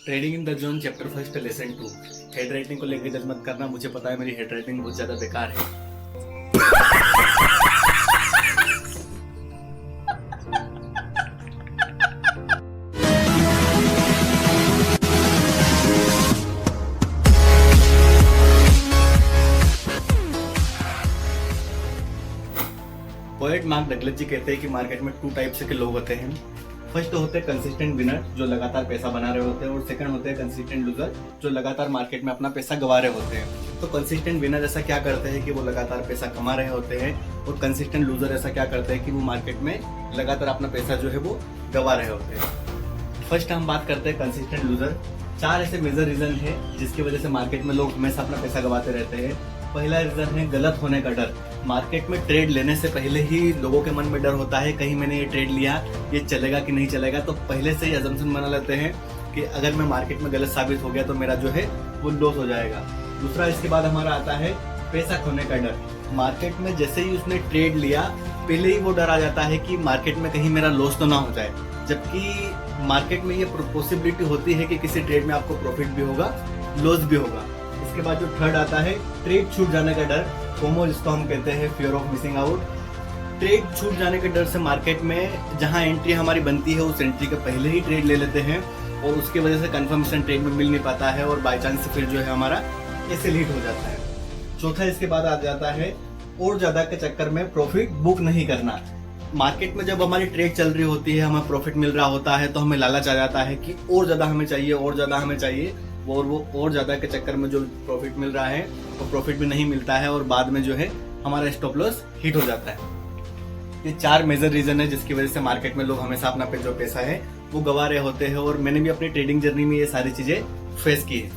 Trading in the zone chapter first lesson 2। Head writing को लेकर जज मत करना, मुझे पता है मेरी हेड राइटिंग बहुत ज्यादा बेकार है। पोएट मार्क डगलस जी कहते हैं कि मार्केट में 2 टाइप्स के लोग होते हैं। फर्स्ट होते हैं कंसिस्टेंट विनर जो लगातार पैसा बना रहे होते हैं, और सेकंड होते हैं कंसिस्टेंट लूजर जो लगातार मार्केट में अपना पैसा गंवा रहे होते हैं। तो कंसिस्टेंट विनर ऐसा क्या करते हैं कि वो लगातार पैसा कमा रहे होते हैं, और कंसिस्टेंट लूजर ऐसा क्या करते हैं कि वो मार्केट में लगातार अपना पैसा जो है वो गंवा रहे होते हैं। फर्स्ट हम बात करते हैं कंसिस्टेंट लूजर। 4 ऐसे मेजर रीजन है जिसकी वजह से मार्केट में लोग हमेशा अपना पैसा गंवाते रहते हैं। पहला रीजन है गलत होने का डर। मार्केट में ट्रेड लेने से पहले ही लोगों के मन में डर होता है, कहीं मैंने ये ट्रेड लिया, ये चलेगा कि नहीं चलेगा, तो पहले से ही अजम्पशन बना लेते हैं कि अगर मैं मार्केट में गलत साबित हो गया तो मेरा जो है वो लॉस हो जाएगा। दूसरा इसके बाद हमारा आता है पैसा खोने का डर। मार्केट में जैसे ही उसने ट्रेड लिया पहले ही वो डर आ जाता है कि मार्केट में कहीं मेरा लॉस तो ना हो जाए, जबकि मार्केट में ये पॉसिबिलिटी होती है कि किसी ट्रेड में आपको प्रॉफिट भी होगा, लॉस भी होगा। इसके बाद जो थर्ड आता है ट्रेड छूट जाने का डर, फोमो जिसको हम कहते हैं fear of missing out. Trade छूट जाने के डर से मार्केट में जहां एंट्री हमारी बनती है उस एंट्री के पहले ही ट्रेड ले लेते हैं, और उसकी वजह से कंफर्मेशन ट्रेड में मिल नहीं पाता है, और बाय चांस फिर जो है हमारा ऐसे लीड हो जाता है। चौथा इसके बाद आ जाता है और ज्यादा के चक्कर में प्रॉफिट बुक नहीं करना। मार्केट में जब हमारी ट्रेड चल रही होती है, हमें प्रॉफिट मिल रहा होता है, तो हमें लालच आ जाता है कि और ज्यादा हमें चाहिए, और ज्यादा हमें चाहिए, और वो और ज्यादा के चक्कर में जो प्रॉफिट मिल रहा है वो प्रॉफिट भी नहीं मिलता है, और बाद में जो है हमारा स्टॉप लॉस हिट हो जाता है। ये 4 मेजर रीजन है जिसकी वजह से मार्केट में लोग हमेशा अपना जो पैसा है वो गंवा रहे होते हैं, और मैंने भी अपनी ट्रेडिंग जर्नी में ये सारी चीजें फेस की है।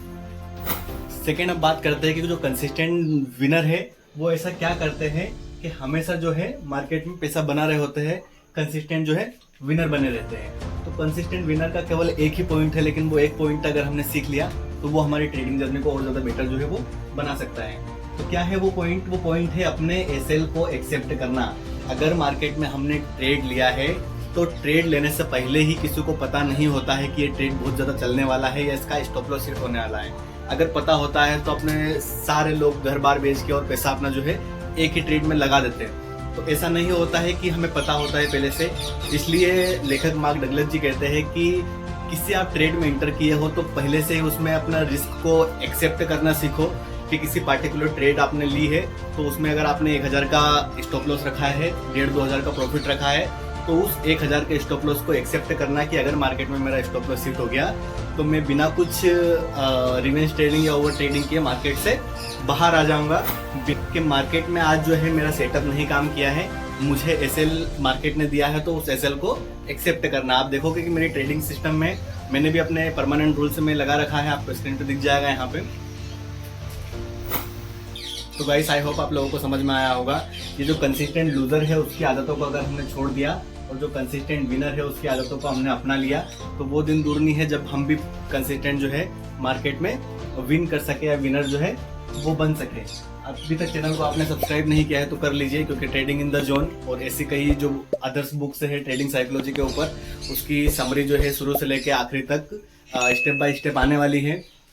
सेकेंड अब बात करते हैं कि जो कंसिस्टेंट विनर है वो ऐसा क्या करते हैं कि हमेशा जो है मार्केट में पैसा बना रहे होते हैं, कंसिस्टेंट जो है विनर बने रहते हैं। तो कंसिस्टेंट विनर का केवल एक ही पॉइंट है, लेकिन वो एक पॉइंट अगर हमने सीख लिया तो वो हमारी ट्रेडिंग जर्नी को और ज्यादा बेटर जो है वो बना सकता है। तो क्या है वो पॉइंट? वो पॉइंट है अपने एसएल को एक्सेप्ट करना। अगर मार्केट में हमने ट्रेड लिया है तो ट्रेड लेने से पहले ही किसी को पता नहीं होता है कि ये ट्रेड बहुत ज्यादा चलने वाला है या इसका स्टॉप लॉस हिट होने वाला है। अगर पता होता है तो अपने सारे लोग घर बार बेच के और पैसा अपना जो है एक ही ट्रेड में लगा देते हैं। तो ऐसा नहीं होता है कि हमें पता होता है पहले से। इसलिए लेखक मार्क डगलस जी कहते हैं कि किसी आप ट्रेड में एंटर किए हो तो पहले से ही उसमें अपना रिस्क को एक्सेप्ट करना सीखो कि किसी पार्टिकुलर ट्रेड आपने ली है तो उसमें अगर आपने 1000 का स्टॉप लॉस रखा है, 1500 का प्रॉफिट रखा है, तो उस 1000 के स्टॉप लॉस को एक्सेप्ट करना कि अगर मार्केट में मेरा स्टॉप लॉस हिट हो गया तो मैं बिना कुछ रिवेंज ट्रेडिंग या ओवर ट्रेडिंग किए मार्केट से बाहर आ जाऊंगा। कि मार्केट में आज जो है मेरा सेटअप नहीं काम किया है, मुझे एसएल मार्केट ने दिया है तो उस एसएल को एक्सेप्ट करना। आप देखोगे कि मेरी ट्रेडिंग सिस्टम में मैंने भी अपने परमानेंट रूल्स में लगा रखा है, आपको स्क्रीन पे दिख जाएगा यहाँ पे। तो गाइस आई होप आप लोगों को समझ में आया होगा। ये जो कंसिस्टेंट लूजर है उसकी आदतों को अगर हमने छोड़ दिया और जो कंसिस्टेंट विनर है उसकी आदतों को हमने अपना लिया तो वो दिन दूर नहीं है जब हम भी कंसिस्टेंट जो है मार्केट में विन कर सके या विनर जो है वो बन सके। अभी तक चैनल को आपने सब्सक्राइब नहीं किया है तो कर लीजिए, क्योंकि ट्रेडिंग इन द जोन और ऐसी कई जो अदर्स बुक्स है ट्रेडिंग साइकोलॉजी के ऊपर, उसकी समरी जो है शुरू से लेके आखिरी तक स्टेप बाय स्टेप आने वाली है।